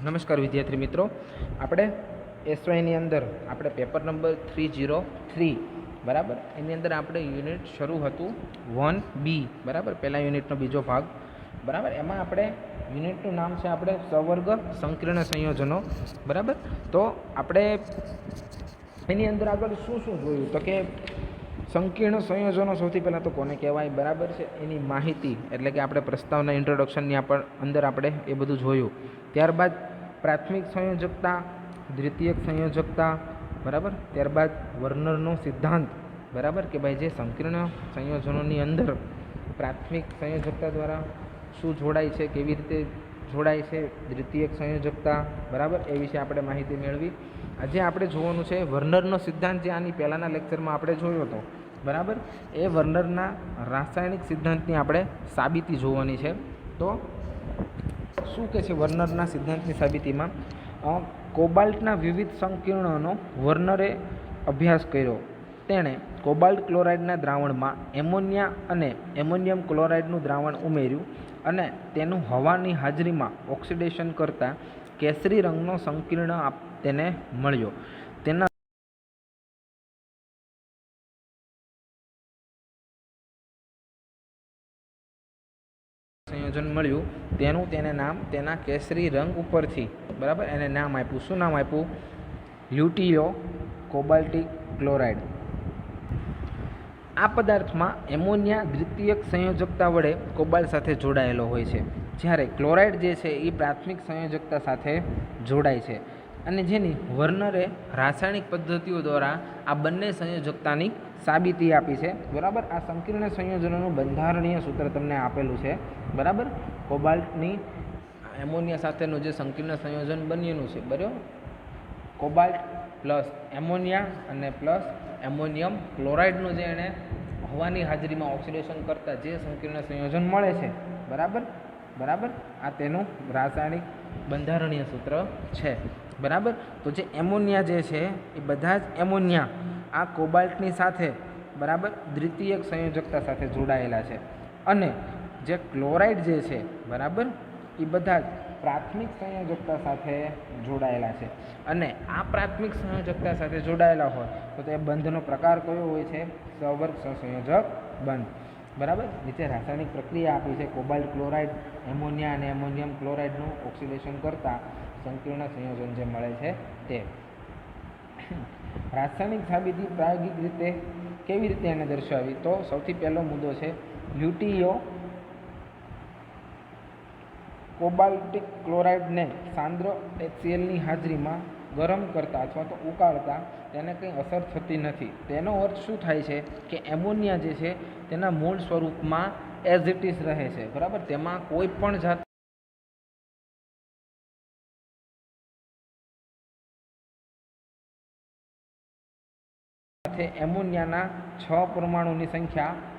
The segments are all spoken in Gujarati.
નમસ્કાર વિદ્યાર્થી મિત્રો, આપણે એસવાયની અંદર આપણે પેપર નંબર 303 બરાબર, એની અંદર આપણે યુનિટ શરૂ હતું 1B બરાબર, પહેલા યુનિટનો બીજો ભાગ બરાબર. એમાં આપણે યુનિટનું નામ છે આપણે સવર્ગ સંકીર્ણ સંયોજનો બરાબર. તો આપણે એની અંદર આગળ શું શું જોયું તો કે સંકીર્ણ સંયોજનો સૌથી પહેલાં તો કોને કહેવાય બરાબર છે, એની માહિતી એટલે કે આપણે પ્રસ્તાવના ઇન્ટ્રોડક્શનની અંદર આપણે એ બધું જોયું. ત્યારબાદ પ્રાથમિક સંયોજકતા, દ્વિતીયક સંયોજકતા બરાબર. ત્યારબાદ વર્નરનો સિદ્ધાંત બરાબર કે ભાઈ જે સંકીર્ણ સંયોજનોની અંદર પ્રાથમિક સંયોજકતા દ્વારા શું જોડાય છે, કેવી રીતે જોડાય છે, દ્વિતીયક સંયોજકતા બરાબર, એ વિશે આપણે માહિતી મેળવી. આજે આપણે જોવાનું છે વર્નરનો સિદ્ધાંત, જે આની પહેલાંના લેક્ચરમાં આપણે જોયો હતો બરાબર. એ વર્નરના રાસાયણિક સિદ્ધાંતની આપણે સાબિતી જોવાની છે. તો શું કહે છે વર્નરના સિદ્ધાંતની સાબિતીમાં? કોબાલ્ટના વિવિધ સંકીર્ણોનો વર્નરે અભ્યાસ કર્યો. તેણે કોબાલ્ટ ક્લોરાઇડના દ્રાવણમાં એમોનિયા અને એમોનિયમ ક્લોરાઇડનું દ્રાવણ ઉમેર્યું અને તેનું હવાની હાજરીમાં ઓક્સિડેશન કરતાં કેસરી રંગનો સંકીર્ણ તેને મળ્યો. તેના સંયોજન મળ્યું તેને નામ તેના કેસરી રંગ ઉપરથી બરાબર એને નામ આપ્યું. શું નામ આપ્યું? લ્યુટિયો કોબાલ્ટિક ક્લોરાઇડ. આ પદાર્થમાં એમોનિયા દ્વિતીયક સંયોજકતા વડે કોબાલ્ટ સાથે જોડાયેલો હોય છે, જ્યારે ક્લોરાઇડ જે છે એ પ્રાથમિક સંયોજકતા સાથે જોડાય છે, અને જેની વર્નરે રાસાયણિક પદ્ધતિઓ દ્વારા આ બંને સંયોજકતાની સાબિતી આપી છે બરાબર. આ સંકીર્ણ સંયોજનોનું બંધારણીય સૂત્ર તમને આપેલું છે બરાબર. કોબાલ્ટની એમોનિયા સાથેનું જે સંકીર્ણ સંયોજન બનેલું છે બરાબર, કોબાલ્ટ પ્લસ એમોનિયા અને પ્લસ એમોનિયમ ક્લોરાઇડનું જે એને હવાની હાજરીમાં ઓક્સિડેશન કરતાં જે સંકીર્ણ સંયોજન મળે છે બરાબર, આ તેનું રાસાયણિક બંધારણીય સૂત્ર છે બરાબર. તો જે એમોનિયા જે છે એ બધા જ એમોનિયા આ કોબાલ્ટની સાથે બરાબર દ્વિતીયક સંયોજકતા સાથે જોડાયેલા છે, અને જે ક્લોરાઇડ જે છે બરાબર એ બધા જ પ્રાથમિક સંયોજકતા સાથે જોડાયેલા છે. અને આ પ્રાથમિક સંયોજકતા સાથે જોડાયેલા હોય તો તે બંધનો પ્રકાર કયો હોય છે? સવર્ગ સહસંયોજક બંધ બરાબર. નીચે રાસાયણિક પ્રક્રિયા આપી છે કોબાલ્ટ ક્લોરાઇડ એમોનિયા અને એમોનિયમ ક્લોરાઇડનું ઓક્સિડેશન કરતાં સંકીર્ણ સંયોજન જે મળે છે તે. રાસાયણિક સાબિતી પ્રાયોગિક રીતે કેવી રીતે એને દર્શાવી? તો સૌથી પહેલો મુદ્દો છે લ્યુટિયો કોબાલ્ટિક ક્લોરાઇડને સાંદ્ર HClની હાજરીમાં ગરમ કરતા અથવા તો ઉકાળતા તેને કંઈ અસર થતી નથી. તેનો અર્થ શું થાય છે કે એમોનિયા જે છે તેના મૂળ સ્વરૂપમાં એઝ ઇટ ઇઝ રહે છે બરાબર. તેમાં કોઈ પણ જાત સાથે એમોનિયાના 6 પરમાણુની સંખ્યા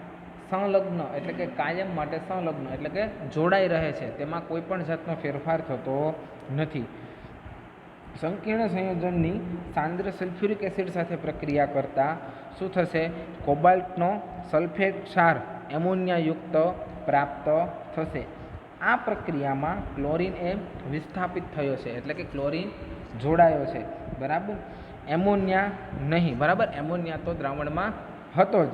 સંલગ્ન એટલે કે કાયમ માટે સંલગ્ન એટલે કે જોડાઈ રહે છે, તેમાં કોઈ પણ જાતનો ફેરફાર થતો નથી. સંકીર્ણ સંયોજનની સાંદ્ર સલ્ફ્યુરિક એસિડ સાથે પ્રક્રિયા કરતાં શું થશે? કોબાલ્ટનો સલ્ફેટ ક્ષાર એમોનિયાયુક્ત પ્રાપ્ત થશે. આ પ્રક્રિયામાં ક્લોરીન એ વિસ્થાપિત થયો છે એટલે કે ક્લોરીન જોડાયો છે બરાબર, એમોનિયા નહીં બરાબર. એમોનિયા તો દ્રાવણમાં હતો જ,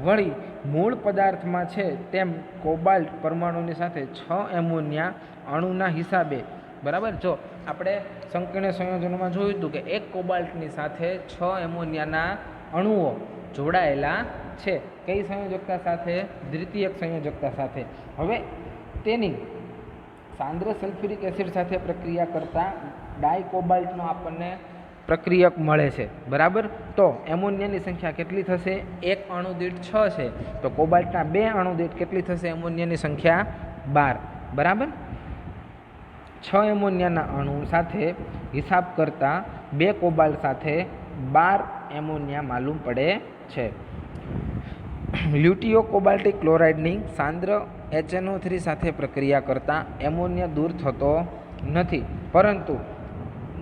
વળી મૂળ પદાર્થમાં છે તેમ કોબાલ્ટ પરમાણુની સાથે 6 એમોનિયા અણુના હિસાબે બરાબર. જો આપણે સંકીર્ણ સંયોજનોમાં જોયું હતું કે એક કોબાલ્ટની સાથે 6 એમોનિયાના અણુઓ જોડાયેલા છે. કઈ સંયોજકતા સાથે? દ્વિતીયક સંયોજકતા સાથે. હવે તેની સાંદ્ર સલ્ફ્યુરિક એસિડ સાથે પ્રક્રિયા કરતાં ડાયકોબાલ્ટનો આપણને પ્રક્રિયક મળે છે બરાબર. તો એમોનિયાની સંખ્યા કેટલી થશે? એક અણુ દીઠ 6 છે, તો કોબાલ્ટના 2 અણુ દીઠ કેટલી થશે? એમોનિયાની સંખ્યા 12 બરાબર. 6 એમોનિયાના અણુ સાથે હિસાબ કરતાં 2 કોબાલ્ટ સાથે 12 એમોનિયા માલુમ પડે છે. લ્યુટિયો કોબાલ્ટિક ક્લોરાઇડની સાંદ્ર HNO3 સાથે પ્રક્રિયા કરતાં એમોનિયા દૂર થતો નથી, પરંતુ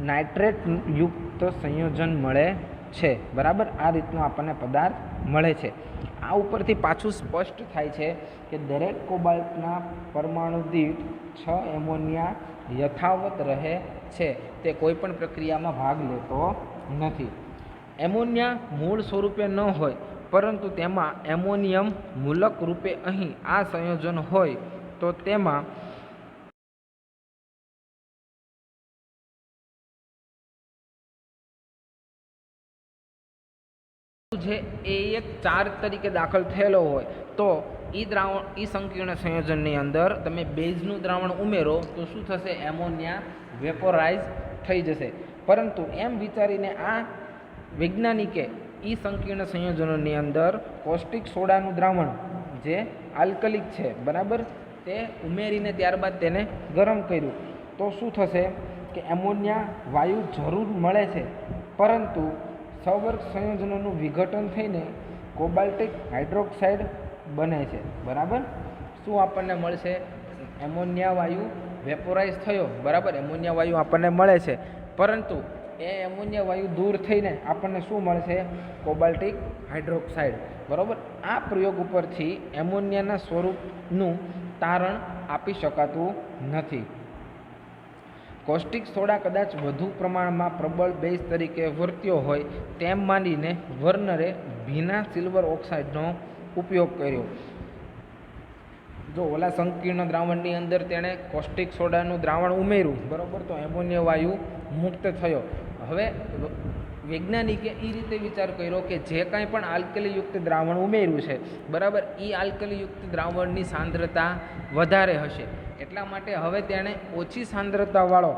નાઇટ્રેટ યુક્ત સંયોજન મળે છે, બરાબર. આ રીતનો આપણને પદાર્થ મળે છે. આ ઉપરથી પાછું સ્પષ્ટ થાય છે કે દરેક કોબાલ્ટના પરમાણુ દીઠ 6 એમોનિયા યથાવત રહે છે, તે કોઈ પણ પ્રક્રિયામાં ભાગ લેતો નથી. એમોનિયા મૂળ સ્વરૂપે ન હોય, પરંતુ તેમાં એમોનિયમ મૂલક રૂપે અહીં આ સંયોજન હોય તો તેમાં જે એ એક ચાર્જ તરીકે દાખલ થયેલો હોય તો ઈ સંકીર્ણ સંયોજનની અંદર તમે બેઝનું દ્રાવણ ઉમેરો તો શું થશે? એમોનિયા વેપોરાઇઝ થઈ જશે. પરંતુ એમ વિચારીને આ વૈજ્ઞાનિકે ઈ સંકીર્ણ સંયોજનોની અંદર કોસ્ટિક સોડાનું દ્રાવણ જે આલ્કલિક છે, બરાબર, તે ઉમેરીને ત્યારબાદ તેને ગરમ કર્યું તો શું થશે કે એમોનિયા વાયુ જરૂર મળે છે, પરંતુ સવર્ગ સંયોજનોનું વિઘટન થઈને કોબાલ્ટિક હાઇડ્રોક્સાઇડ બને છે, બરાબર. શું આપણને મળશે? એમોનિયા વાયુ વેપોરાઇઝ થયો, બરાબર, એમોનિયા વાયુ આપણને મળે છે, પરંતુ એ એમોનિયા વાયુ દૂર થઈને આપણને શું મળશે? કોબાલ્ટિક હાઇડ્રોક્સાઇડ, બરાબર. આ પ્રયોગ ઉપરથી એમોનિયાના સ્વરૂપનું તારણ આપી શકાતું નથી. કોસ્ટિક સોડા કદાચ વધુ પ્રમાણમાં પ્રબળ બેઝ તરીકે વર્ત્યો હોય તેમ માનીને વર્નરે ભીના સિલ્વર ઓક્સાઇડનો ઉપયોગ કર્યો. જો ઓલા સંકીર્ણ દ્રાવણની અંદર તેણે કોસ્ટિક સોડાનું દ્રાવણ ઉમેર્યું, બરાબર, તો એમોનિયા વાયુ મુક્ત થયો. હવે વૈજ્ઞાનિકે એ રીતે વિચાર કર્યો કે જે કાંઈ પણ આલ્કલીયુક્ત દ્રાવણ ઉમેર્યું છે, બરાબર, એ આલ્કલીયુક્ત દ્રાવણની સાંદ્રતા વધારે હશે, એટલા માટે હવે તેણે ઓછી સાંદ્રતાવાળો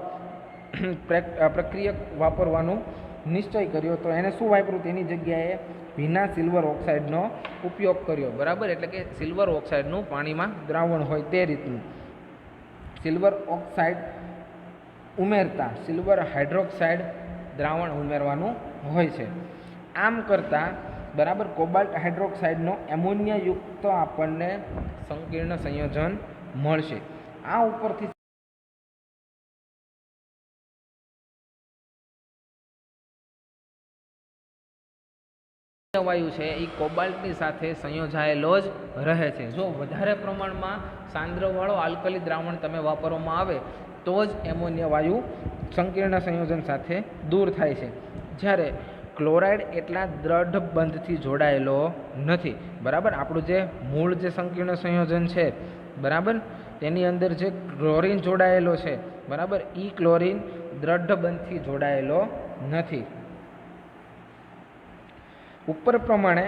પ્રક્રિયક વાપરવાનું નિશ્ચય કર્યો. તો એને શું વાપર્યું? તેની જગ્યાએ ભીના સિલ્વર ઓક્સાઇડનો ઉપયોગ કર્યો, બરાબર. એટલે કે સિલ્વર ઓક્સાઇડનું પાણીમાં દ્રાવણ હોય તે રીતનું સિલ્વર ઓક્સાઇડ ઉમેરતા સિલ્વર હાઇડ્રોક્સાઇડ દ્રાવણ ઉમેરવાનું હોય છે. આમ કરતાં, બરાબર, કોબાલ્ટ હાઇડ્રોક્સાઇડનો એમોનિયાયુક્ત આપણને સંકીર્ણ સંયોજન મળશે. આ ઉપરથી વાયુ છે એ કોબાલ્ટની સાથે સંયોજાયેલો જ રહે છે. જો વધારે પ્રમાણમાં સાંદ્રવાળો આલ્કલી દ્રાવણ તમે વાપરવામાં આવે તો જ એમોનિયા વાયુ સંકીર્ણ સંયોજન સાથે દૂર થાય છે. જ્યારે ક્લોરાઇડ એટલા દ્રઢ બંધથી જોડાયેલો નથી, બરાબર. આપણું જે મૂળ જે સંકીર્ણ સંયોજન છે, બરાબર, તેની અંદર જે ક્લોરીન જોડાયેલો છે, બરાબર, એ ક્લોરીન દ્રઢ બંધથી જોડાયેલો નથી. ઉપર પ્રમાણે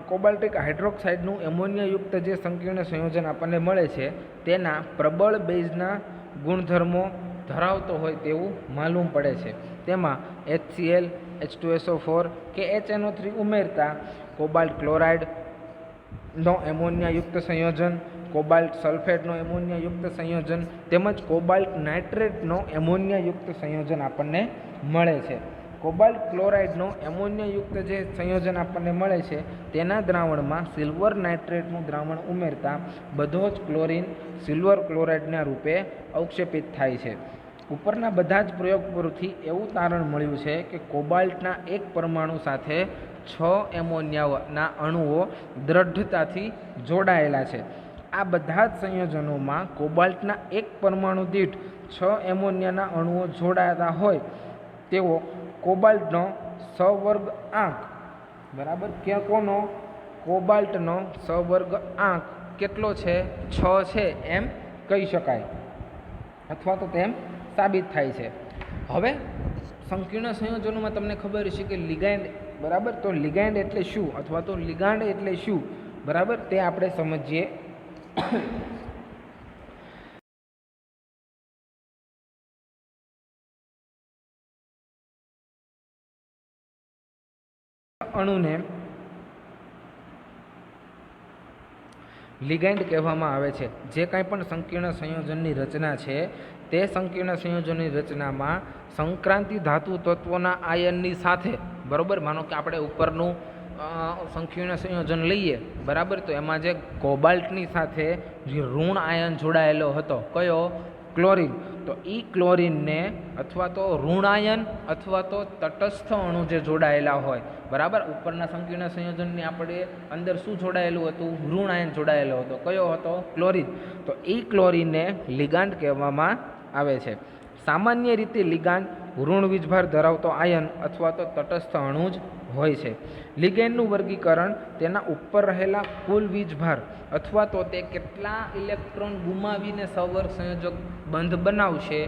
કોબાલ્ટિક હાઇડ્રોક્સાઇડનું એમોનિયાયુક્ત જે સંકીર્ણ સંયોજન આપણને મળે છે તેના પ્રબળ બેઝના ગુણધર્મો ધરાવતો હોય તેવું માલુમ પડે છે. તેમાં HCl, H2SO4 કે HNO3 ઉમેરતા કોબાલ્ટ ક્લોરાઇડનો એમોનિયાયુક્ત સંયોજન, કોબાલ્ટ સલ્ફેટનો એમોનિયાયુક્ત સંયોજન તેમજ કોબાલ્ટ નાઇટ્રેટનો એમોનિયાયુક્ત સંયોજન આપણને મળે છે. કોબાલ્ટ ક્લોરાઇડનો એમોનિયાયુક્ત જે સંયોજન આપણને મળે છે તેના દ્રાવણમાં સિલ્વર નાઇટ્રેટનું દ્રાવણ ઉમેરતા બધો જ ક્લોરીન સિલ્વર ક્લોરાઇડના રૂપે અવક્ષેપિત થાય છે. ઉપરના બધા જ પ્રયોગ પરથી એવું તારણ મળ્યું છે કે કોબાલ્ટના એક પરમાણુ સાથે 6 એમોનિયાના અણુઓ દ્રઢતાથી જોડાયેલા છે. આ બધા જ સંયોજનોમાં કોબાલ્ટના એક પરમાણુ દીઠ 6 એમોનિયાના અણુઓ જોડાતા હોય તેવો કોબાલ્ટનો સવર્ગ આંક, બરાબર, કે કોનો? કોબાલ્ટનો સવર્ગ આંક કેટલો છે? 6 છે એમ કહી શકાય, અથવા તો તેમ સાબિત થાય છે. હવે સંકીર્ણ સંયોજનોમાં તમને ખબર છે કે લિગાન્ડ, બરાબર, તો લિગાન્ડ એટલે શું અથવા તો લિગાન્ડ એટલે શું, બરાબર, તે આપણે સમજીએ. અણુને લિગાન્ડ કહેવામાં આવે છે. જે કાંઈ પણ સંકીર્ણ સંયોજનની રચના છે તે સંકીર્ણ સંયોજનની રચનામાં સંક્રાંતિ ધાતુ તત્વોના આયનની સાથે, બરાબર, માનો કે આપણે ઉપરનું સંકીર્ણ સંયોજન લઈએ, બરાબર, તો એમાં જે કોબાલ્ટની સાથે જે ઋણ આયન જોડાયેલો હતો, કયો? ક્લોરીન. તો તો ઈ ક્લોરીનને અથવા તો ઋણાયન અથવા તો તટસ્થ અણુ જે જોડાયેલા હોય, બરાબર, ઉપરના સંકીર્ણ સંયોજનની આપણે અંદર શું જોડાયેલું હતું? ઋણાયન જોડાયેલો હતો. કયો હતો? ક્લોરીન. તો ઈ ક્લોરીનને લિગાન્ડ કહેવામાં આવે છે. સામાન્ય રીતે લિગાન્ડ ઋણ વીજભાર ધરાવતો આયન અથવા તો તટસ્થ અણુ જ હોય છે. લિગેન્ડનું વર્ગીકરણ તેના ઉપર રહેલા કુલ વીજભાર અથવા તો તે કેટલા ઇલેક્ટ્રોન ગુમાવીને સહવર્ગ સંયોજક બંધ બનાવશે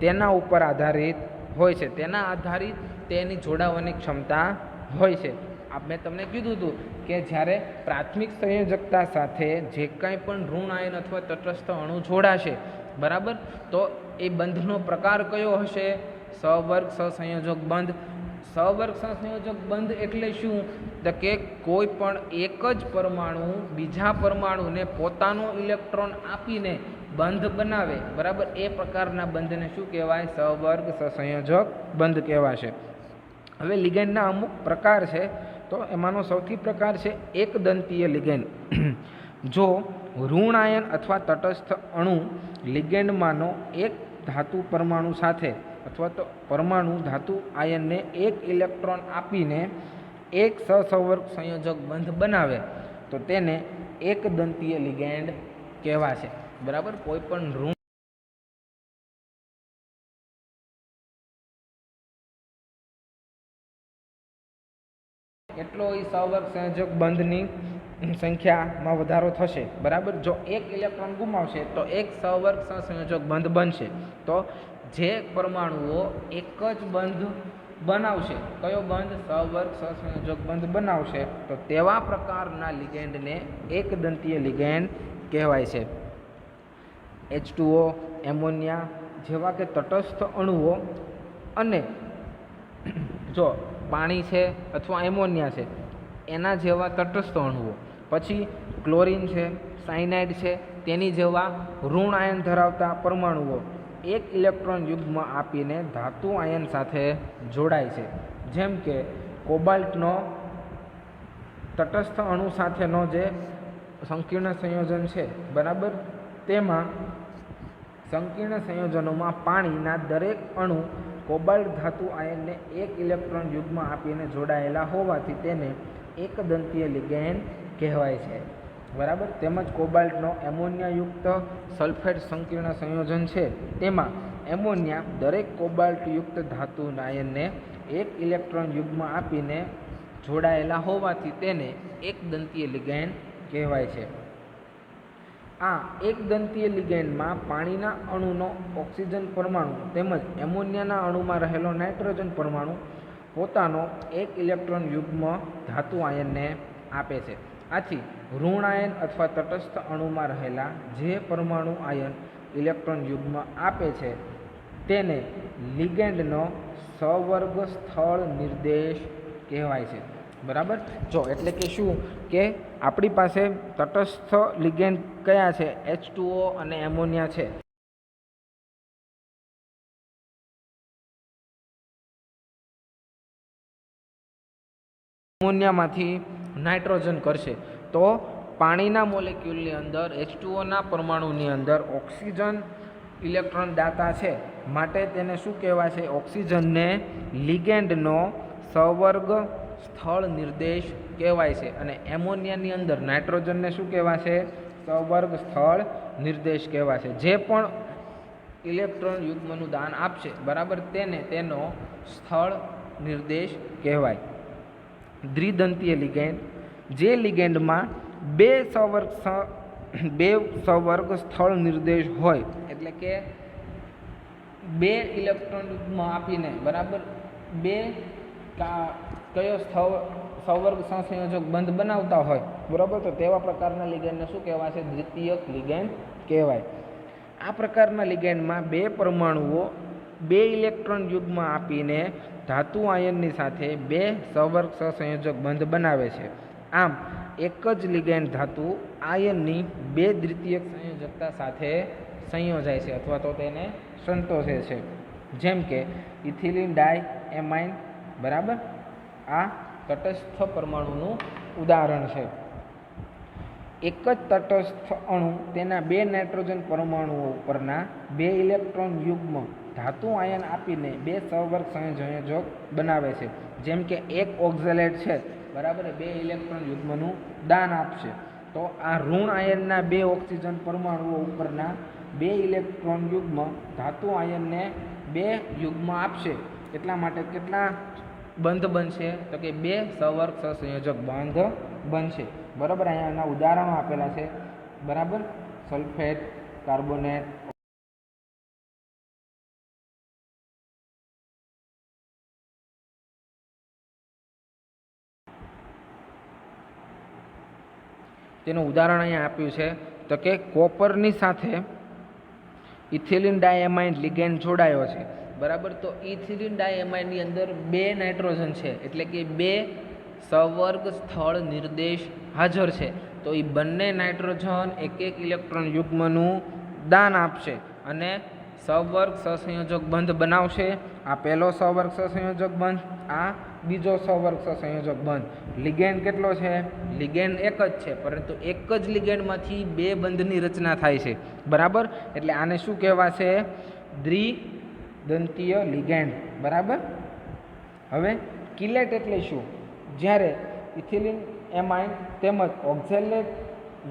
તેના ઉપર આધારિત હોય છે. તેના આધારિત તેની જોડાવાની ક્ષમતા હોય છે. મેં તમને કીધું હતું કે જ્યારે પ્રાથમિક સંયોજકતા સાથે જે કાંઈ પણ ઋણ આયન અથવા તટસ્થ અણુ જોડાશે, બરાબર, તો એ બંધનો પ્રકાર કયો હશે? સહવર્ગ સહસંયોજક બંધ. સહવર્ગ સહસંયોજક બંધ એટલે શું? તો કે કોઈ પણ એક જ પરમાણુ બીજા પરમાણુને પોતાનો ઇલેક્ટ્રોન આપીને બંધ બનાવે, બરાબર, એ પ્રકારના બંધને શું કહેવાય? સહવર્ગ સહસંયોજક બંધ કહેવાશે. હવે લિગેન્ડના અમુક પ્રકાર છે, તો એમાંનો સૌથી પ્રકાર છે એકદંતીય લિગેન્ડ. જો ઋણ આયન અથવા તટસ્થ અણુ લિગેન્ડમાંનો એક ધાતુ પરમાણુ સાથે અથવા તો પરમાણુ ધાતુ આયનને એક ઇલેક્ટ્રોન આપીને એક સહસંવર્ગ સંયોજક બંધ બનાવે તો તેને એકદંતીય લિગેન્ડ કહેવાશે. બરાબર, કોઈ પણ ઋણ એટલો એ સહવર્ગ સંયોજક બંધની સંખ્યામાં વધારો થશે. બરાબર, જો એક ઇલેક્ટ્રોન ગુમાવશે તો એક સહવર્ગ સહસંયોજક બંધ બનશે. તો જે પરમાણુઓ એક જ બંધ બનાવશે, કયો બંધ? સહવર્ગ સહસંયોજક બંધ બનાવશે, તો તેવા પ્રકારના લિગેન્ડને એકદંતીય લિગેન્ડ કહેવાય છે. H2O, એમોનિયા જેવા કે તટસ્થ અણુઓ અને જો પાણી છે અથવા એમોનિયા છે એના જેવા તટસ્થ અણુઓ, પછી ક્લોરીન છે, સાયનાઇડ છે, તેની જેવા ઋણ આયન ધરાવતા પરમાણુઓ એક ઇલેક્ટ્રોન યુગ્મ આપીને ધાતુ આયન સાથે જોડાય છે. જેમ કે કોબાલ્ટનો તટસ્થ અણુ સાથેનો જે સંકીર્ણ સંયોજન છે, બરાબર, તેમાં સંકીર્ણ સંયોજનોમાં પાણીના દરેક અણુ કોબાલ્ટ ધાતુ આયનને એક ઇલેક્ટ્રોન યુગ્મ આપીને જોડાયેલા હોવાથી તેને એકદંતીય લિગેન્ડ કહેવાય છે. બરાબર, તેમજ કોબાલ્ટનો એમોનિયાયુક્ત સલ્ફેટ સંકીર્ણ સંયોજન છે, તેમાં એમોનિયા દરેક કોબાલ્ટયુક્ત ધાતુ આયનને એક ઇલેક્ટ્રોન યુગ્મ આપીને જોડાયેલા હોવાથી તેને એકદંતીય લિગેન્ડ કહેવાય છે. આ એકદંતીય લિગેન્ડમાં પાણીના અણુનો ઓક્સિજન પરમાણુ તેમજ એમોનિયાના અણુમાં રહેલો નાઇટ્રોજન પરમાણુ પોતાનો એક ઇલેક્ટ્રોન યુગ્મ ધાતુ આયનને આપે છે. આથી ઋણ આયન અથવા તટસ્થ અણુમાં રહેલા જે પરમાણુ આયન ઇલેક્ટ્રોન યુગ્મ આપે છે તેને લિગેન્ડનો સહવર્ગ સ્થળ નિર્દેશ કહેવાય છે. બરાબર, જો એટલે કે શું કે આપણી પાસે તટસ્થ લિગેન્ડ કયા છે? H2O અને એમોનિયા છે. એમોનિયામાંથી નાઇટ્રોજન કરશે તો પાણીના મોલેક્યુલની અંદર H2Oના પરમાણુની અંદર ઓક્સિજન ઇલેક્ટ્રોન દાતા છે, માટે તેને શું કહેવાશે? ઓક્સિજનને લિગેન્ડનો સહવર્ગ સ્થળ નિર્દેશ કહેવાય છે. અને એમોનિયાની અંદર નાઇટ્રોજનને શું કહેવાશે? સહવર્ગ સ્થળ નિર્દેશ કહેવાશે. જે પણ ઇલેક્ટ્રોન યુગ્મનું દાન આપશે, બરાબર, તેને તેનો સ્થળ નિર્દેશ કહેવાય. દ્વિદંતીય લિગેન્ડ, જે લિગેન્ડમાં બે સહવર્ગ સ્થળ નિર્દેશ હોય, એટલે કે બે ઇલેક્ટ્રોન યુગ્મ આપીને, બરાબર, બે કયો સહવર્ગ સહસંયોજક બંધ બનાવતા હોય, બરાબર, તો તેવા પ્રકારના લિગેન્ડને શું કહેવાશે? દ્વિતીયક લિગેન્ડ કહેવાય. આ પ્રકારના લિગેન્ડમાં બે પરમાણુઓ બે ઇલેક્ટ્રોન યુગ્મ આપીને ધાતુ આયનની સાથે બે સહવર્ગ સહસંયોજક બંધ બનાવે છે. આમ એક જ લિગેન્ડ ધાતુ આયનની બે દ્વિતીયક સંયોજકતા સાથે સંયોજાય છે અથવા તો તેને સંતોષે છે. જેમ કે ઇથિલિન ડાયએમાઇન, બરાબર, આ તટસ્થ પરમાણુનું ઉદાહરણ છે. એક જ તટસ્થ અણુ તેના 2 નાઇટ્રોજન પરમાણુઓ ઉપરના 2 ઇલેક્ટ્રોન યુગ્મ ધાતુ આયન આપીને 2 સહવર્ગ સંયોજક બનાવે છે. જેમ કે એક ઓક્ઝેલેટ છે, બરાબર, 2 ઇલેક્ટ્રોન યુગ્મનું દાન આપશે. તો આ ઋણ આયનના 2 ઓક્સિજન પરમાણુઓ ઉપરના 2 ઇલેક્ટ્રોન યુગ્મ ધાતુ આયનને 2 યુગ્મ આપશે. એટલા માટે કેટલા બંધ બનશે? તો કે 2 સહવર્ગ સહસંયોજક બંધ બનશે. બરાબર, અહીંયાના ઉદાહરણો આપેલા છે. બરાબર, સલ્ફેટ, કાર્બોનેટ, તેનું ઉદાહરણ અહીંયા આપ્યું છે. તો કે કોપરની સાથે ઇથિલિન ડાયએમાઇન લિગેન્ડ જોડાયો છે. બરાબર, તો ઇથિલિન ડાયએમાઇનની અંદર 2 નાઇટ્રોજન છે, એટલે કે 2 સહવર્ગ સ્થળ નિર્દેશ હાજર છે. તો એ બંને નાઇટ્રોજન એક ઇલેક્ટ્રોન યુગ્મનું દાન આપશે અને સહવર્ગ સહસંયોજક બંધ બનાવશે. આ પહેલો સહવર્ગ સહસંયોજક બંધ, આ બીજો સહવર્ગ સહસંયોજક બંધ. લિગેન્ડ કેટલો છે? લિગેન્ડ એક જ છે, પરંતુ એક જ લિગેન્ડમાંથી 2 બંધની રચના થાય છે. બરાબર, એટલે આને શું કહેવાશે? દ્વિદંતીય લિગેન્ડ. બરાબર. હવે કિલેટ એટલે શું? જ્યારે ઇથિલિન એમાઇન તેમજ ઓક્ઝેલેટ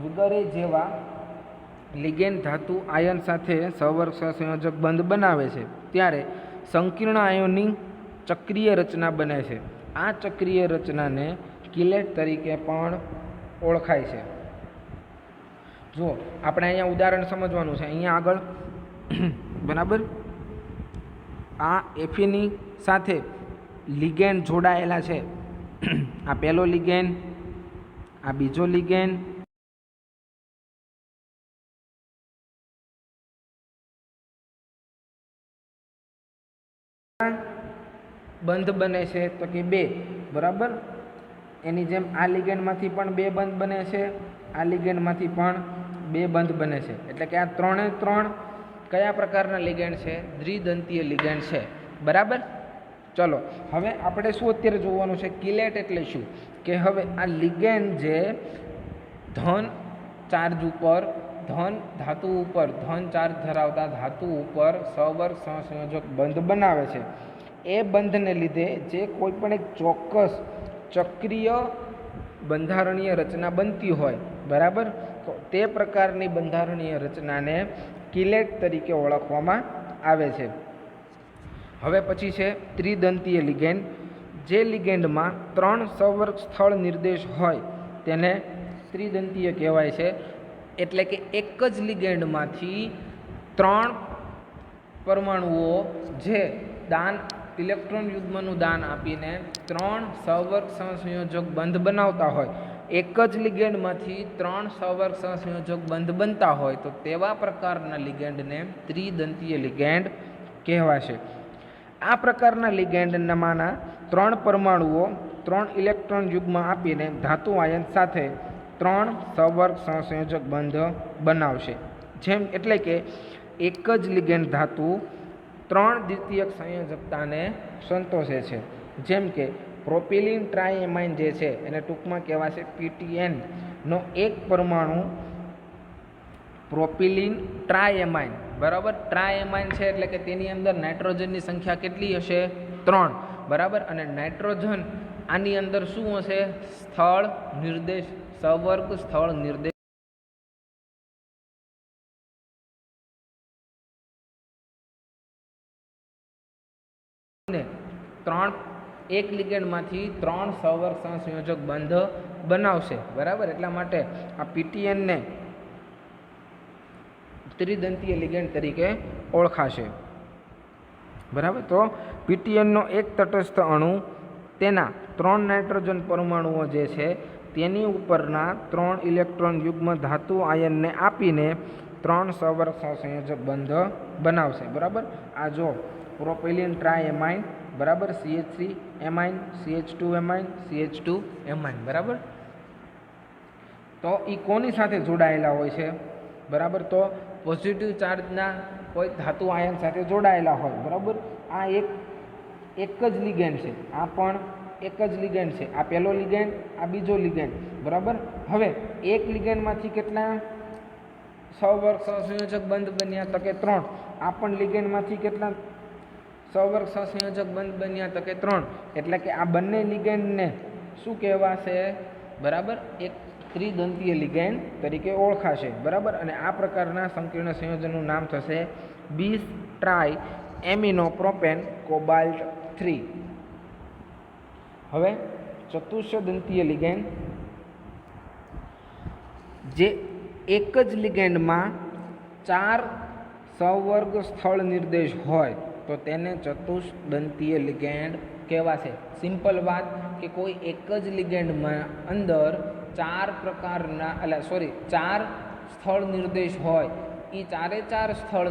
વગેરે જેવા લિગેન્ડ ધાતુ આયન સાથે સહવર્ગ સહસંયોજક બંધ બનાવે છે, ત્યારે સંકીર્ણ આયનની ચક્રીય રચના બને છે. આ ચક્રીય રચનાને કિલેટ તરીકે પણ ઓળખાય છે. જો આપણે અહીંયા ઉદાહરણ સમજવાનું છે. અહીંયા આગળ બરાબર, આ એફીની સાથે લિગેન્ડ જોડાયેલા છે. આ પહેલો લિગેન્ડ, આ બીજો લિગેન્ડ, બંધ બને છે. તો કે 2. બરાબર, એની જેમ આ લિગેન્ડમાંથી પણ 2 બંધ બને છે, આ લિગેન્ડમાંથી પણ 2 બંધ બને છે. એટલે કે આ 3 કયા પ્રકારના લિગેન્ડ છે? દ્વિદંતીય લિગેન્ડ છે. બરાબર. ચલો, હવે આપણે શું અત્યારે જોવાનું છે? કિલેટ એટલે શું? કે હવે આ લિગેન્ડ જે ધન ચાર્જ ઉપર, ધન ધાતુ ઉપર, ધન ચાર્જ ધરાવતા ધાતુ ઉપર સહવર્ગ સહસંયોજક બંધ બનાવે છે, એ બંધને લીધે જે કોઈ પણ એક ચોક્કસ ચક્રીય બંધારણીય રચના બનતી હોય, બરાબર, તો તે પ્રકારની બંધારણીય રચનાને કિલેટ તરીકે ઓળખવામાં આવે છે. હવે પછી છે ત્રિદંતીય લિગેન્ડ. જે લિગેન્ડમાં 3 સહવર્ગ સ્થળ નિર્દેશ હોય તેને ત્રિદંતીય કહેવાય છે. એટલે કે એક જ લિગેન્ડમાંથી 3 પરમાણુઓ જે દાન ઇલેક્ટ્રોન યુગ્મનું દાન આપીને 3 સહવર્ગ સહસંયોજક બંધ બનાવતા હોય, એક જ લિગેન્ડમાંથી 3 સહવર્ગ સહસંયોજક બંધ બનતા હોય, તો તેવા પ્રકારના લિગેન્ડને ત્રિદંતીય લિગેન્ડ કહેવાશે. આ પ્રકારના લિગેન્ડમાંના 3 પરમાણુઓ 3 ઇલેક્ટ્રોન યુગ્મ આપીને ધાતુ આયન સાથે 3 સહવર્ગ સહસંયોજક બંધ બનાવશે. જેમ એટલે કે એક જ લિગેન્ડ ધાતુ 3 દ્વિતીયક સંયોજકતાને સંતોષે છે. જેમ કે પ્રોપિલિન ટ્રાયએમાઇન જે છે એને ટૂંકમાં કહેવાશે PTN નો એક પરમાણુ પ્રોપિલિન ટ્રાયએમાઇન. બરાબર, ટ્રાયએમાઇન છે એટલે કે તેની અંદર નાઇટ્રોજનની સંખ્યા કેટલી હશે? 3. બરાબર, અને નાઇટ્રોજન આની અંદર શું હશે? સ્થળ નિર્દેશ, સહવર્ગ સ્થળ નિર્દેશ. એક લિગેન્ડમાંથી 3 સહવર્ગ સહસંયોજક બંધ બનાવશે. બરાબર, એટલા માટે આ PTNને ત્રિદંતીય લિગેન્ડ તરીકે ઓળખાશે. બરાબર, તો PTNનો એક તટસ્થ અણુ તેના 3 નાઇટ્રોજન પરમાણુઓ જે છે તેની ઉપરના 3 ઇલેક્ટ્રોન યુગ્મ ધાતુ આયનને આપીને 3 સહવર્ગ સહસંયોજક બંધ બનાવશે. બરાબર, આ જો પ્રોપિલિન ટ્રાયએમાઇન, બરાબર, CH3 amine, CH2 amine, CH2 amine. બરાબર, તો એ કોની સાથે જોડાયેલા હોય છે? બરાબર, તો પોઝિટિવ ચાર્જના કોઈ ધાતુ આયન સાથે જોડાયેલા હોય. બરાબર, આ એક જ લિગેન્ડ છે, આ પણ એક જ લિગેન્ડ છે, આ પહેલો લિગેન્ડ, આ બીજો લિગેન્ડ, બરાબર. હવે એક લિગેન્ડમાંથી કેટલા સહવર્ગ સહસંયોજક બંધ બન્યા? તો કે 3. આ પણ લિગેન્ડમાંથી કેટલા સહવર્ગ સહસંયોજક બંધ બન્યા? તો કે 3. એટલે કે આ બંને લિગેન્ડને શું કહેવાશે? બરાબર, એક ત્રિદંતીય લિગેન્ડ તરીકે ઓળખાશે, બરાબર. અને આ પ્રકારના સંકીર્ણ સંયોજનનું નામ થશે બીસ ટ્રાય એમિનો પ્રોપેન કોબાલ્ટ 3. હવે ચતુષ્દંતીય લિગેન્ડ, જે એક જ લિગેન્ડમાં 4 સહવર્ગ સ્થળ નિર્દેશ હોય તો તેને ચતુષ્દંતીય લિગેન્ડ કહેવાશે. સિમ્પલ વાત કે કોઈ એક જ લિગેન્ડમાં અંદર 4 સ્થળ નિર્દેશ હોય, એ 4 સ્થળ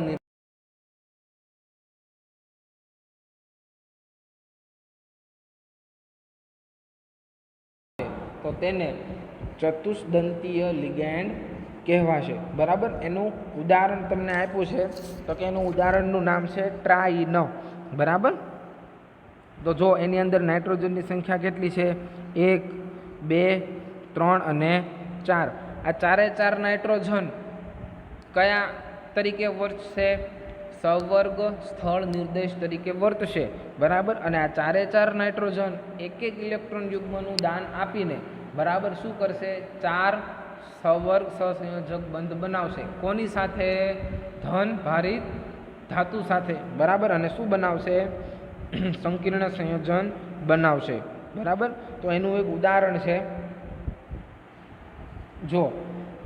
તો તેને ચતુષ્દંતીય લિગેન્ડ કહેવાશે, બરાબર. એનું ઉદાહરણ તમને આપ્યું છે, તો કે એનું ઉદાહરણનું નામ છે ટ્રાઇન, બરાબર. તો જો એની અંદર નાઇટ્રોજનની સંખ્યા કેટલી છે? 1, 2, 3 અને 4. આ 4 નાઇટ્રોજન કયા તરીકે વર્તશે? સહવર્ગ સ્થળ નિર્દેશ તરીકે વર્તશે, બરાબર. અને આ 4 નાઇટ્રોજન એક ઇલેક્ટ્રોન યુગ્મનું દાન આપીને, બરાબર, શું કરશે? 4 સહવર્ગ સહસંયોજક બંધ બનાવશે. કોની સાથે? ધન ભારિત ધાતુ સાથે, બરાબર. અને શું બનાવશે? સંકીર્ણ સંયોજન બનાવશે, બરાબર. તો એનું એક ઉદાહરણ છે, જો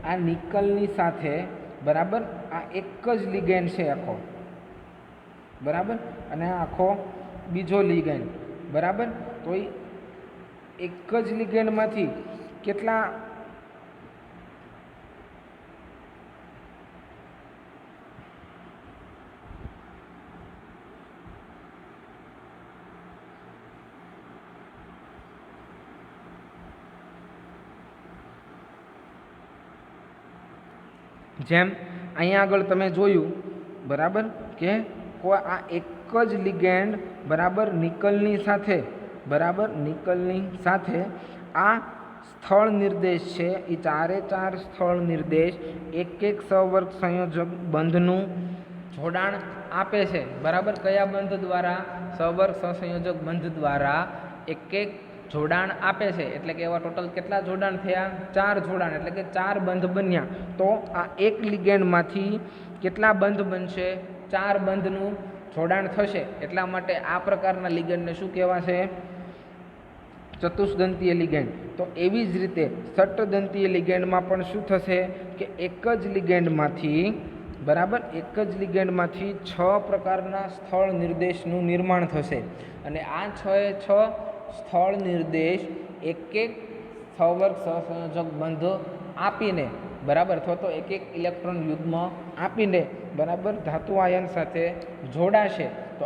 આ નિકલની સાથે, બરાબર, આ એક જ લિગેન્ડ છે આખો, બરાબર. અને આ આખો બીજો લિગેન્ડ, બરાબર. તો એ એક જ લિગેન્ડમાંથી કેટલા જેમ અહીંયા આગળ તમે જોયું, બરાબર, કે આ એક જ લિગેન્ડ, બરાબર, નિકલની સાથે, બરાબર, નિકલની સાથે આ સ્થળ નિર્દેશ છે, એ 4 સ્થળ નિર્દેશ એક સહવર્ગ સંયોજક બંધનું જોડાણ આપે છે, બરાબર. કયા બંધ દ્વારા? સહવર્ગ સહસંયોજક બંધ દ્વારા એક જોડાણ આપે છે. એટલે કે એવા ટોટલ કેટલા જોડાણ થયા? 4 જોડાણ, એટલે કે 4 બંધ બન્યા. તો આ એક લિગેન્ડમાંથી કેટલા બંધ બનશે? 4 બંધનું જોડાણ થશે. એટલા માટે આ પ્રકારના લિગેન્ડને શું કહેવાશે? ચતુષ્દંતીય લિગેન્ડ. તો એવી જ રીતે ષટ્દંતીય લિગેન્ડમાં પણ શું થશે? કે એક જ લિગેન્ડમાંથી, બરાબર, એક જ લિગેન્ડમાંથી 6 પ્રકારના સ્થળ નિર્દેશનું નિર્માણ થશે. અને આ 6 સ્થળ નિર્દેશ એક સહવર્ગ સહસંયોજક બંધ આપીને, બરાબર, અથવા તો એક ઇલેક્ટ્રોન યુગ્મ આપીને, બરાબર, ધાતુ આયન સાથે જોડાશે. તો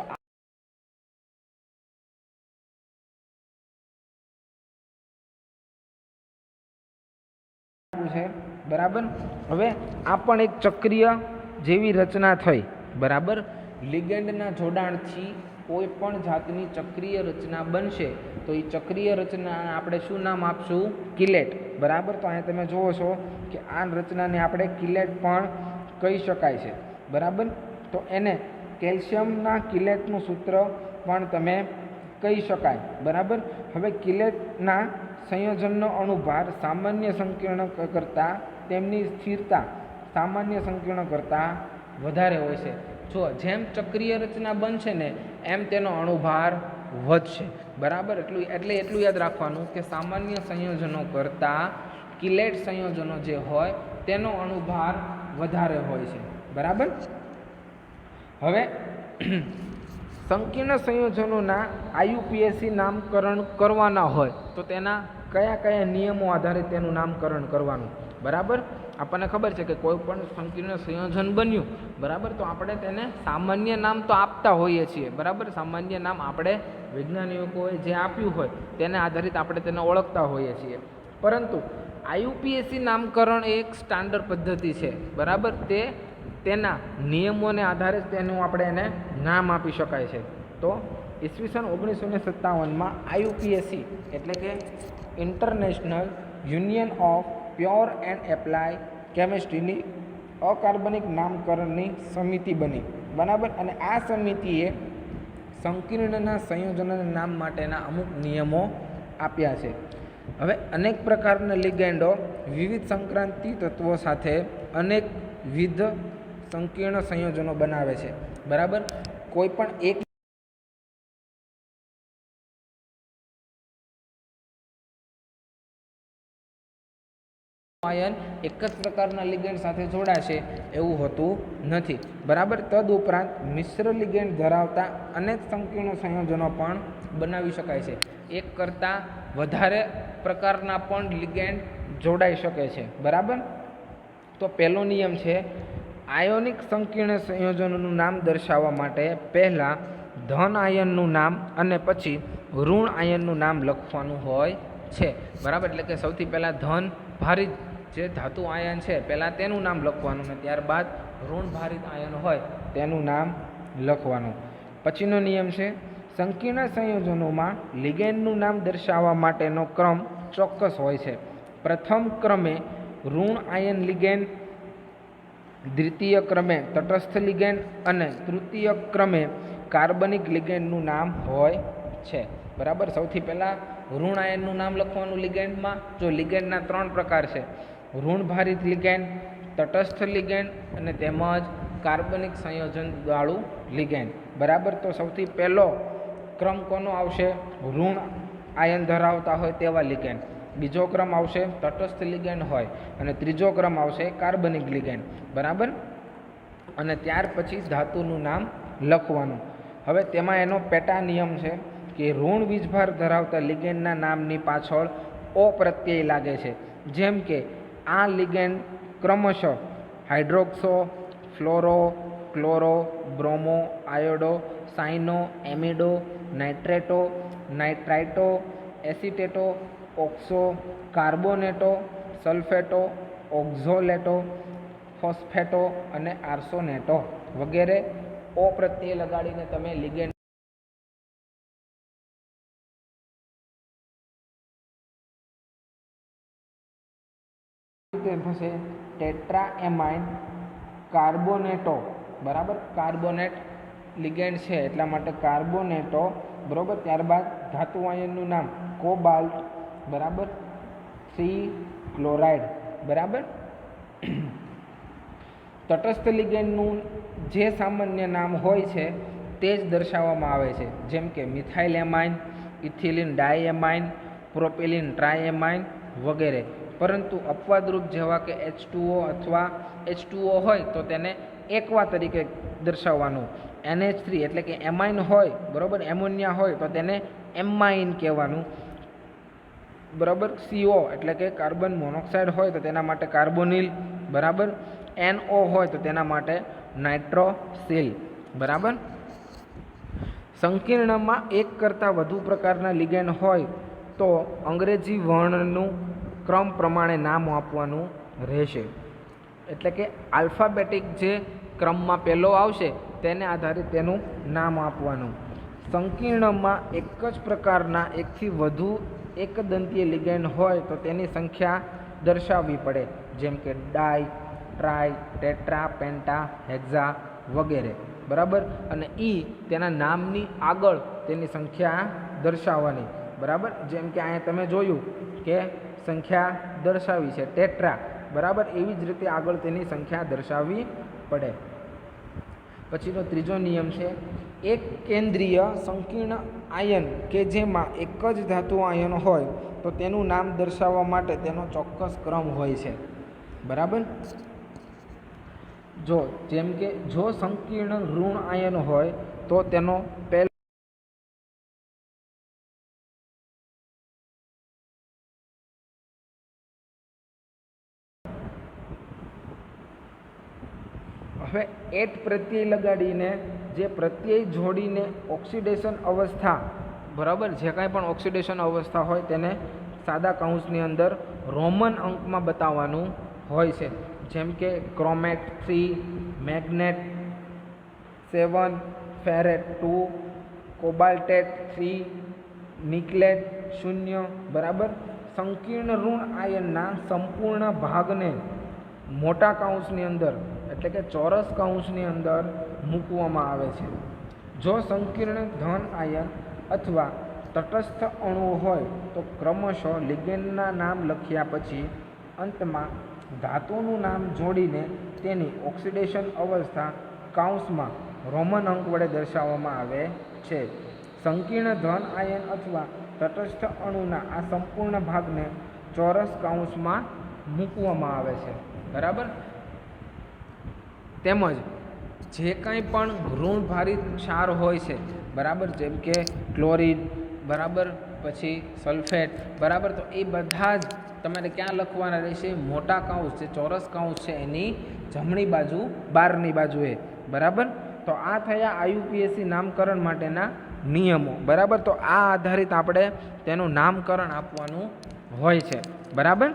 છે, બરાબર. હવે આ પણ એક ચક્રીય જેવી રચના થઈ, બરાબર. લિગેન્ડના જોડાણથી કોઈ પણ જાતની ચક્રીય રચના બનશે તો એ ચક્રીય રચના આપણે શું નામ આપશું? કિલેટ, બરાબર. તો અહીંયા તમે જુઓ છો કે આ રચનાને આપણે કિલેટ પણ કહી શકાય છે, બરાબર. તો એને કેલ્શિયમના કિલેટનું સૂત્ર પણ તમે કહી શકાય, બરાબર. હવે કિલેટના સંયોજનનો અણુભાર સામાન્ય સંકીર્ણ કરતાં તેમની સ્થિરતા સામાન્ય સંકીર્ણ કરતાં વધારે હોય છે. જો જેમ ચક્રીય રચના બનશે ને એમ તેનો અણુભાર વધશે, બરાબર. એટલું યાદ રાખવાનું કે સામાન્ય સંયોજનો કરતાં કિલેટ સંયોજનો જે હોય તેનો અણુભાર વધારે હોય છે, બરાબર. હવે સંકીર્ણ સંયોજનોના IUPAC નામકરણ કરવાના હોય તો તેના કયા નિયમો આધારે તેનું નામકરણ કરવાનું? બરાબર. આપણને ખબર છે કે કોઈ પણ સંકીર્ણ સંયોજન બન્યું, બરાબર, તો આપણે તેને સામાન્ય નામ તો આપતા હોઈએ છીએ, બરાબર. સામાન્ય નામ આપણે વૈજ્ઞાનિકોએ જે આપ્યું હોય તેને આધારિત આપણે તેને ઓળખતા હોઈએ છીએ. પરંતુ IUPAC નામકરણ એ એક સ્ટાન્ડર્ડ પદ્ધતિ છે, બરાબર. તેના નિયમોને આધારે તેનું આપણે એને નામ આપી શકાય છે, તો ઈસવીસન 1957માં IUPAC એટલે કે international union of pure and applied કેમિસ્ટ્રીની અકાર્બનિક નામકરણની સમિતિ બની, બરાબર. અને આ સમિતિએ સંકીર્ણના સંયોજનોના નામ માટેના અમુક નિયમો આપ્યા છે. હવે અનેક પ્રકારના લિગેન્ડો વિવિધ સંક્રાંતિ તત્વો સાથે અનેકવિધ સંકીર્ણ સંયોજનો બનાવે છે, બરાબર. કોઈ પણ એક આયન એક જ પ્રકારના લિગેન્ડ સાથે જોડાશે એવું હોતું નથી, બરાબર. તદુપરાંત મિશ્ર લિગેન્ડ ધરાવતા અનેક સંકીર્ણ સંયોજનો પણ બનાવી શકાય છે. એક કરતાં વધારે પ્રકારના પણ લિગેન્ડ જોડાઈ શકે છે, બરાબર. તો પહેલો નિયમ છે, આયોનિક સંકીર્ણ સંયોજનોનું નામ દર્શાવવા માટે પહેલાં ધન આયનનું નામ અને પછી ઋણ આયનનું નામ લખવાનું હોય છે, બરાબર. એટલે કે સૌથી પહેલાં ધન ભારિત જે ધાતુ આયન છે પહેલાં તેનું નામ લખવાનું ને ત્યારબાદ ઋણ ભારિત આયન હોય તેનું નામ લખવાનું. પછીનો નિયમ છે, સંકીર્ણ સંયોજનોમાં લિગેન્ડનું નામ દર્શાવવા માટેનો ક્રમ ચોક્કસ હોય છે. પ્રથમ ક્રમે ઋણ આયન લિગેન્ડ, દ્વિતીય ક્રમે તટસ્થ લિગેન્ડ અને તૃતીય ક્રમે કાર્બનિક લિગેન્ડનું નામ હોય છે, બરાબર. સૌથી પહેલાં ઋણ આયનનું નામ લખવાનું લિગેન્ડમાં. જો લિગેન્ડના 3 પ્રકાર છે, ઋણ ભારિત લિગેન્ડ, તટસ્થ લિગેન્ડ અને તેમજ કાર્બનિક સંયોજનવાળું લિગેન્ડ, બરાબર. તો સૌથી પહેલો ક્રમ કોનો આવશે? ઋણ આયન ધરાવતા હોય તેવા લિગેન્ડ. બીજો ક્રમ આવશે તટસ્થ લિગેન્ડ હોય અને ત્રીજો ક્રમ આવશે કાર્બનિક લિગેન્ડ, બરાબર. અને ત્યાર પછી ધાતુનું નામ લખવાનું. હવે તેમાં એનો પેટા નિયમ છે કે ઋણ વીજભાર ધરાવતા લિગેન્ડના નામની પાછળ ઓ પ્રત્યય લાગે છે. જેમ કે આ લિગેન્ડ ક્રમશઃ હાઇડ્રોક્સો, fluoro, chloro, bromo, iodo, સાઇનો, એમિડો, નાઇટ્રેટો, નાઇટ્રાઇટો, એસિટેટો, oxo, કાર્બોનેટો, સલ્ફેટો, ઓક્ઝોલેટો, ફોસ્ફેટો અને આર્સોનેટો વગેરે ઓ પ્રત્યય લગાડીને તમે લિગેન્ડ થશે ટેટ્રાએમાઇન કાર્બોનેટો, બરાબર. કાર્બોનેટ લિગેન્ડ છે એટલા માટે કાર્બોનેટો, બરાબર. ત્યારબાદ ધાતુ આયનનું નામ કોબાલ્ટ, બરાબર. સી ક્લોરાઇડ, બરાબર. તટસ્થ લિગેન્ડનું જે સામાન્ય નામ હોય છે તે જ દર્શાવવામાં આવે છે, જેમ કે મિથાઇલ એમાઇન, ઇથિલિન ડાયએમાઇન, પ્રોપેલિન ટ્રાયએમાઇન વગેરે. પરંતુ અપવાદરૂપ જેવા કે H2O અથવા H2O હોય તો તેને એકવા તરીકે દર્શાવવાનું. NH3 એટલે કે એમાઇન હોય, બરાબર, એમોનિયા હોય તો તેને એમાઇન કહેવાનું, બરાબર. CO એટલે કે કાર્બન મોનોક્સાઇડ હોય તો તેના માટે કાર્બોનિલ, બરાબર. NO હોય તો તેના માટે નાઇટ્રોસિલ, બરાબર. સંકીર્ણમાં એક કરતાં વધુ પ્રકારના લિગેન્ડ હોય તો અંગ્રેજી વર્ણનું ક્રમ પ્રમાણે નામ આપવાનું રહેશે. એટલે કે આલ્ફાબેટિક જે ક્રમમાં પહેલો આવશે તેને આધારે તેનું નામ આપવાનું. સંકીર્ણમાં એક જ પ્રકારના એકથી વધુ એકદંતીય લિગેન્ડ હોય તો તેની સંખ્યા દર્શાવવી પડે, જેમ કે ડાય, ટ્રાય, ટેટ્રા, પેન્ટા, હેક્ઝા વગેરે, બરાબર. અને તેના નામની આગળ તેની સંખ્યા દર્શાવવાની, બરાબર. જેમ કે અહીંયા તમે જોયું કે સંખ્યા દર્શાવી છે ટેટ્રા, બરાબર. એવી જ રીતે આગળ તેની સંખ્યા દર્શાવવી પડે. પછીનો ત્રીજો નિયમ છે, એક કેન્દ્રીય સંકીર્ણ આયન કે જેમાં એક જ ધાતુ આયન હોય તો તેનું નામ દર્શાવવા માટે તેનો ચોક્કસ ક્રમ હોય છે, બરાબર. જેમ કે જો સંકીર્ણ ઋણ આયન હોય તો તેનો પહેલો હવે એટ પ્રત્યય લગાડીને જે પ્રત્યય જોડીને ઓક્સિડેશન અવસ્થા, બરાબર, જે કાંઈ પણ ઓક્સિડેશન અવસ્થા હોય તેને સાદા કૌંસની અંદર રોમન અંકમાં બતાવવાનું હોય છે. જેમ કે ક્રોમેટ 3, મેગ્નેટ 7, ફેરેટ 2, કોબાલ્ટેટ 3, નિકલેટ 0, બરાબર. સંકીર્ણ ઋણ આયનના સંપૂર્ણ ભાગને મોટા કૌંસની અંદર એટલે કે ચોરસ કૌંસની અંદર મૂકવામાં આવે છે. જો સંકીર્ણ ધન આયન અથવા તટસ્થ અણુ હોય તો ક્રમશઃ લિગેન્ડના નામ લખ્યા પછી અંતમાં ધાતુનું નામ જોડીને તેની ઓક્સિડેશન અવસ્થા કૌંસમાં રોમન અંક વડે દર્શાવવામાં આવે છે. સંકીર્ણ ધન આયન અથવા તટસ્થ અણુના આ સંપૂર્ણ ભાગને ચોરસ કૌંસમાં મૂકવામાં આવે છે, બરાબર. તેમજ જે કંઈ પણ ઋણભારિત ક્ષાર હોય છે, બરાબર, જેમ કે ક્લોરીન, બરાબર, પછી સલ્ફેટ, બરાબર, તો એ બધા જ તમારે ક્યાં લખવાના રહેશે? મોટા કૌંસ, જે ચોરસ કૌંસ છે એની જમણી બાજુ, બહારની બાજુએ, બરાબર. તો આ થયા આયુપીએસસી નામકરણ માટેના નિયમો, બરાબર. તો આ આધારિત આપણે તેનું નામકરણ આપવાનું હોય છે, બરાબર.